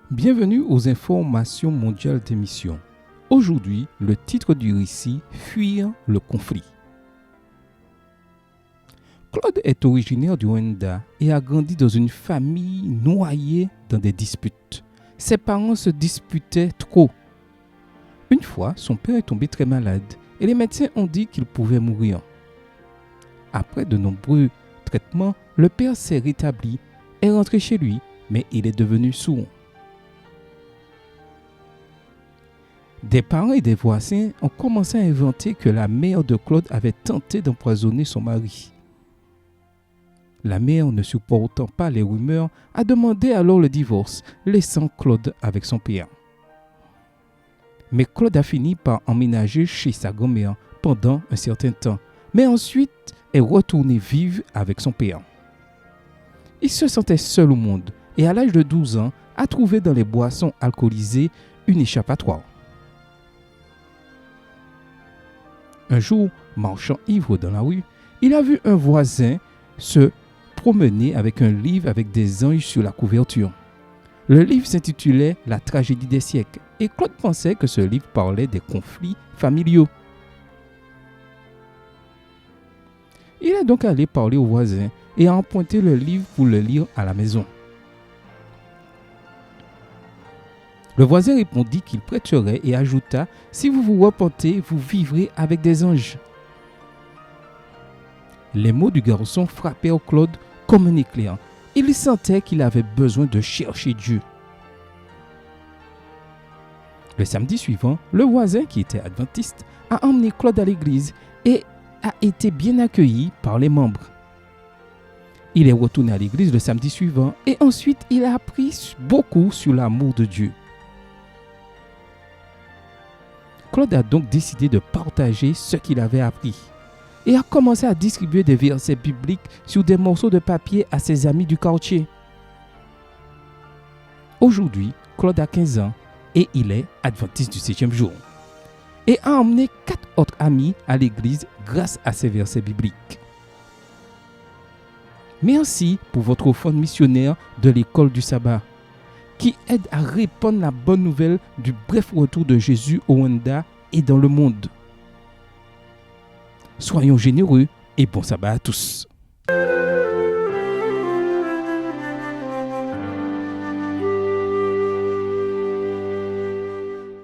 Bienvenue aux informations mondiales d'émission. Aujourd'hui, le titre du récit « Fuir le conflit ». Claude est originaire du Rwanda et a grandi dans une famille noyée dans des disputes. Ses parents se disputaient trop. Une fois, son père est tombé très malade et les médecins ont dit qu'il pouvait mourir. Après de nombreux traitements, le père s'est rétabli, est rentré chez lui, mais il est devenu sourd. Des parents et des voisins ont commencé à inventer que la mère de Claude avait tenté d'empoisonner son mari. La mère, ne supportant pas les rumeurs, a demandé alors le divorce, laissant Claude avec son père. Mais Claude a fini par emménager chez sa grand-mère pendant un certain temps, mais ensuite est retourné vivre avec son père. Il se sentait seul au monde et à l'âge de 12 ans, a trouvé dans les boissons alcoolisées une échappatoire. Un jour, marchant ivre dans la rue, il a vu un voisin se promener avec un livre avec des anges sur la couverture. Le livre s'intitulait « La tragédie des siècles » et Claude pensait que ce livre parlait des conflits familiaux. Il est donc allé parler au voisin et a emprunté le livre pour le lire à la maison. Le voisin répondit qu'il prêterait et ajouta « Si vous vous repentez, vous vivrez avec des anges. » Les mots du garçon frappèrent Claude comme un éclair. Il sentait qu'il avait besoin de chercher Dieu. Le samedi suivant, le voisin, qui était adventiste, a emmené Claude à l'église et a été bien accueilli par les membres. Il est retourné à l'église le samedi suivant et ensuite il a appris beaucoup sur l'amour de Dieu. Claude a donc décidé de partager ce qu'il avait appris et a commencé à distribuer des versets bibliques sur des morceaux de papier à ses amis du quartier. Aujourd'hui, Claude a 15 ans et il est adventiste du 7e jour et a emmené 4 autres amis à l'église grâce à ces versets bibliques. Merci pour votre offrande missionnaire de l'école du sabbat, qui aide à répandre la bonne nouvelle du bref retour de Jésus au Rwanda et dans le monde. Soyons généreux et bon sabbat à tous.